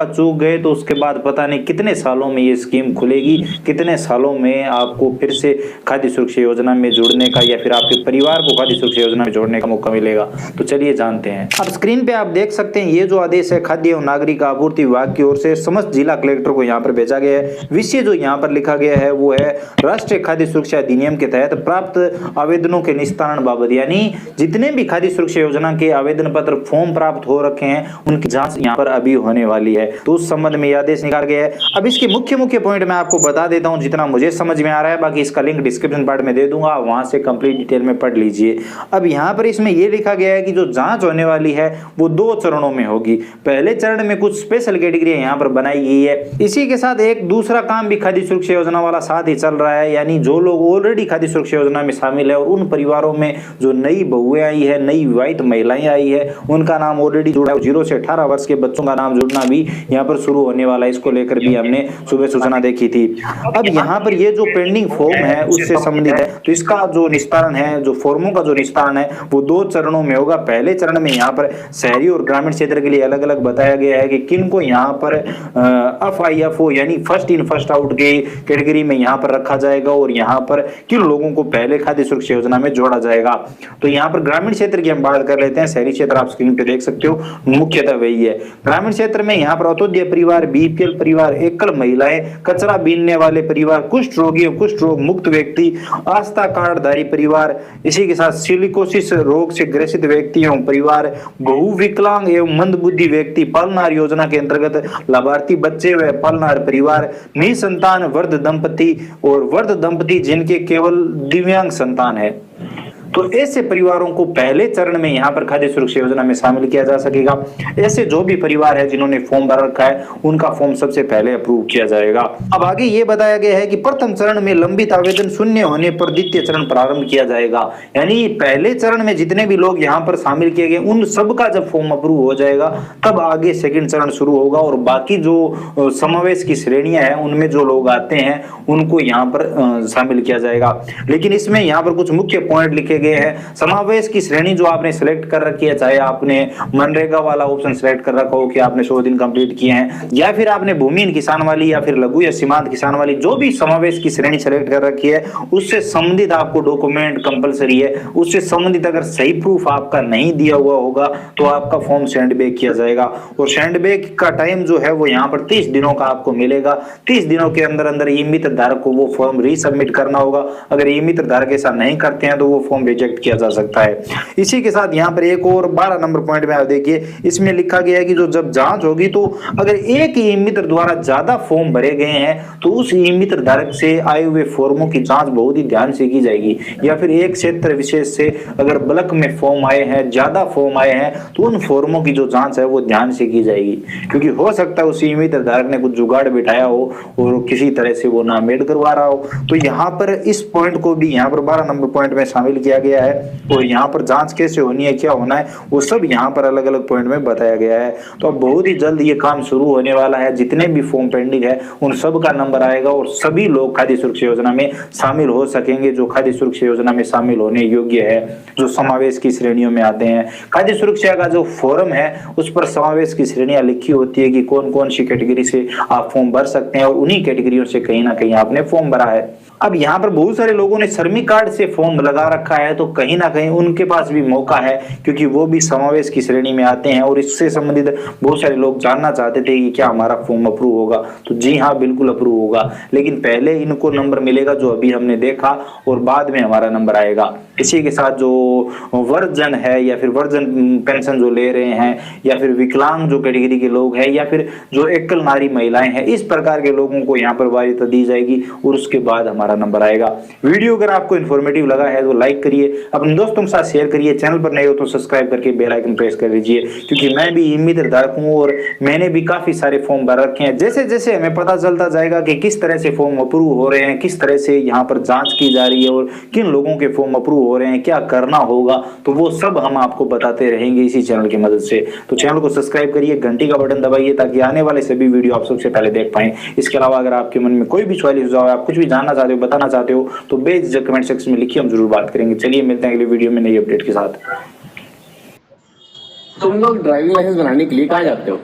चूक गए तो उसके बाद पता नहीं कितने सालों में ये स्कीम खुलेगी, कितने सालों में आपको फिर से खाद्य सुरक्षा योजना में जुड़ने का या फिर आपके परिवार को खाद्य सुरक्षा योजना में जोड़ने का मौका मिलेगा। तो चलिए जानते हैं। अब स्क्रीन पे आप देख सकते हैं ये जो आदेश है खाद्य एवं नागरिक आपूर्ति विभाग की ओर से समस्त जिला कलेक्टर को यहाँ पर भेजा गया है। विषय जो यहाँ पर लिखा गया है वो है राष्ट्रीय खाद्य सुरक्षा अधिनियम के तहत प्राप्त आवेदनों के निस्तारण बाबत, यानी जितने भी खाद्य सुरक्षा योजना के आवेदन पत्र फॉर्म प्राप्त हो रखे हैं उनकी जांच यहाँ पर अभी होने वाली है। तो उस संबंध में यह आदेश निकाल गया है। अब इसके मुख्य पॉइंट मैं आपको बता देता हूं जितना मुझे समझ में आ रहा है, बाकी इसका लिंक डिस्क्रिप्शन पार्ट में दे दूंगा, वहां से कंप्लीट डिटेल में पढ़ लीजिए। अब यहां पर इसमें यह लिखा गया है कि जो जांच होने वाली है वो 2 चरणों में होगी। पहले चरण में कुछ स्पेशल कैटेगरी यहां पर बनाई गई है। इसी के साथ एक दूसरा काम भी खाद्य सुरक्षा योजना वाला साथ ही चल रहा है, यानी जो लोग ऑलरेडी खाद्य सुरक्षा योजना में शामिल है और उन परिवारों में जो नई बहुएं आई है, नई विवाहित महिलाएं आई है, उनका नाम ऑलरेडी जुड़ा है। 0 से 18 वर्ष के बच्चों का नाम जुड़ना भी यहाँ पर शुरू होने वाला है। इसको लेकर भी हमने सुबह सूचना देखी थी। अब यहाँ पर ये जो पेंडिंग फॉर्म है उससे संबंधित है, तो इसका जो निस्तारण है, जो फॉर्मों का जो निस्तारण है वो 2 चरणों में होगा। पहले चरण में यहाँ पर शहरी और ग्रामीण क्षेत्र के लिए अलग अलग बताया गया है कि किन को यहाँ पर FIFO यानी फर्स्ट इन फर्स्ट आउट की कैटेगरी में यहाँ पर रखा जाएगा और यहाँ पर किन लोगों को पहले खाद्य सुरक्षा योजना में जोड़ा जाएगा। तो यहाँ पर ग्रामीण क्षेत्र की हम बात कर लेते हैं, शहरी क्षेत्र आप स्क्रीन पे देख सकते हो, मुख्यतः वही है। ग्रामीण क्षेत्र में यहाँ पर अंत्योदय परिवार, BPL परिवार, एकल महिलाएं, कचरा बीनने वाले परिवार, कुष्ठ रोगी, कुष्ठ रोग मुक्त व्यक्ति, आस्था कार्डधारी परिवार, इसी के साथ सिलिकोसिस रोग से ग्रसित व्यक्ति एवं परिवार, बहुविकलांग एवं मंदबुद्धि व्यक्ति, पालनहार योजना के अंतर्गत लाभार्थी बच्चे व पालनहार परिवार, निसंतान वृद्ध दंपति और वृद्ध दंपति जिनके केवल दिव्यांग संतान है। तो ऐसे परिवारों को पहले चरण में यहाँ पर खाद्य सुरक्षा योजना में शामिल किया जा सकेगा। ऐसे जो भी परिवार है जिन्होंने फॉर्म भर रखा है उनका फॉर्म सबसे पहले अप्रूव किया जाएगा। अब आगे ये बताया गया है कि प्रथम चरण में लंबित आवेदन शून्य होने पर द्वितीय चरण प्रारंभ किया जाएगा। यानी पहले चरण में जितने भी लोग यहाँ पर शामिल किए गए उन सबका जब फॉर्म अप्रूव हो जाएगा तब आगे सेकंड चरण शुरू होगा और बाकी जो समावेश की श्रेणियां हैं उनमें जो लोग आते हैं उनको यहाँ पर शामिल किया जाएगा। लेकिन इसमें यहाँ पर कुछ मुख्य पॉइंट लिखे गए हैं। समावेश की श्रेणी जो आपने सिलेक्ट कर रखी है, चाहे आपने मनरेगा वाला ऑप्शन सिलेक्ट कर रखा हो कि आपने 100 दिन कंप्लीट किए हैं, या फिर आपने भूमिहीन किसान वाली या फिर लघु या सीमांत किसान वाली जो भी समावेश की श्रेणी सेलेक्ट कर रखी है उससे संबंधित आपको डॉक्यूमेंट कंपलसरी है। उससे संबंधित अगर सही प्रूफ आपका नहीं दिया हुआ होगा तो आपका फॉर्म सेंड बैक किया जाएगा और सेंड बैक का टाइम जो है वो यहाँ पर 30 दिनों का आपको मिलेगा। 30 दिनों के अंदर अंदर ई मित्र धारक को वो फॉर्म रीसबमिट करना होगा। अगर ई मित्र धारक ऐसा नहीं करते हैं तो वो फॉर्म रिजेक्ट किया जा सकता है। इसी के साथ यहाँ पर एक और 12 नंबर पॉइंट में आप देखिए, इसमें लिखा गया है कि जो जब जांच होगी तो अगर एक ही मित्र द्वारा ज्यादा फॉर्म भरे गए हैं तो उस ई मित्र धारक से आए हुए फॉर्मों की जांच बहुत ही ध्यान से की जाएगी। या फिर एक क्षेत्र विशेष से अगर ब्लॉक में फॉर्म आए हैं, ज्यादा फॉर्म आए हैं तो उन फॉर्मों की जो जांच है वो ध्यान से की जाएगी, क्योंकि हो सकता है उस ई मित्र धारक ने कुछ जुगाड़ बिठाया हो और किसी तरह से वो नामेड करवा रहा हो। तो यहाँ पर इस पॉइंट को भी यहाँ पर 12 नंबर पॉइंट में शामिल किया गया है और यहाँ पर जांच कैसे होनी है, क्या होना है, वो सब यहाँ पर अलग अलग पॉइंट में बताया गया है। तो अब बहुत ही जल्द ये काम शुरू होने वाला है। जितने भी फॉर्म पेंडिंग है उन सब का नंबर आएगा और सभी लोग खाद्य सुरक्षा योजना में शामिल हो सकेंगे जो खाद्य सुरक्षा योजना में शामिल होने योग्य है, जो समावेश की श्रेणियों में आते हैं। खाद्य सुरक्षा का जो फॉर्म है उस पर समावेश की श्रेणियां लिखी होती है कि कौन कौन सी कैटेगरी से आप फॉर्म भर सकते हैं और उन्हीं कैटेगरियों से कहीं ना कहीं आपने फॉर्म भरा है। अब यहाँ पर बहुत सारे लोगों ने श्रमिक कार्ड से फॉर्म लगा रखा है, तो कहीं ना कहीं उनके पास भी मौका है क्योंकि वो भी समावेश की श्रेणी में आते हैं और इससे संबंधित बहुत सारे लोग जानना चाहते थे कि क्या हमारा फॉर्म अप्रूव होगा। तो जी हाँ, बिल्कुल अप्रूव होगा, लेकिन पहले इनको नंबर मिलेगा जो अभी हमने देखा और बाद में हमारा नंबर आएगा। इसी के साथ जो वर्जन है या फिर वर्जन पेंशन जो ले रहे हैं या फिर विकलांग जो कैटेगरी के लोग हैं या फिर जो एकल नारी महिलाएं हैं, इस प्रकार के लोगों को यहाँ पर वरीयता दी जाएगी और उसके बाद हमारा नंबर आएगा। वीडियो अगर आपको इन्फॉर्मेटिव लगा है तो लाइक करिए, अपने दोस्तों के साथ शेयर करिए, चैनल पर नए हो तो सब्सक्राइब करके बेल आइकन प्रेस कर लीजिए, क्योंकि मैं भी ई मित्र धारक हूँ और मैंने भी काफी सारे फॉर्म भर रखे हैं। जैसे जैसे हमें पता चलता जाएगा कि किस तरह से फॉर्म अप्रूव हो रहे हैं, किस तरह से यहाँ पर जांच की जा रही है और किन लोगों के फॉर्म अप्रूव हो रहे हैं, क्या करना होगा, तो वो सब हम आपको बताते रहेंगे इसी चैनल की मदद से। तो चैनल को सब्सक्राइब करिए, घंटी का बटन दबाइए ताकि आने वाले सभी वीडियो आप सबसे पहले देख पाएं। इसके अलावा अगर आपके मन में कोई भी सवाल सुझाव है, आप कुछ भी जानना चाहते हो, बताना चाहते हो तो बेझिझक कमेंट सेक्शन में लिखिए, हम जरूर बात करेंगे। चलिए मिलते हैं अगले वीडियो में नई अपडेट के साथ। तुम लोग ड्राइविंग लाइसेंस बनाने के लिए कहाँ जाते हो?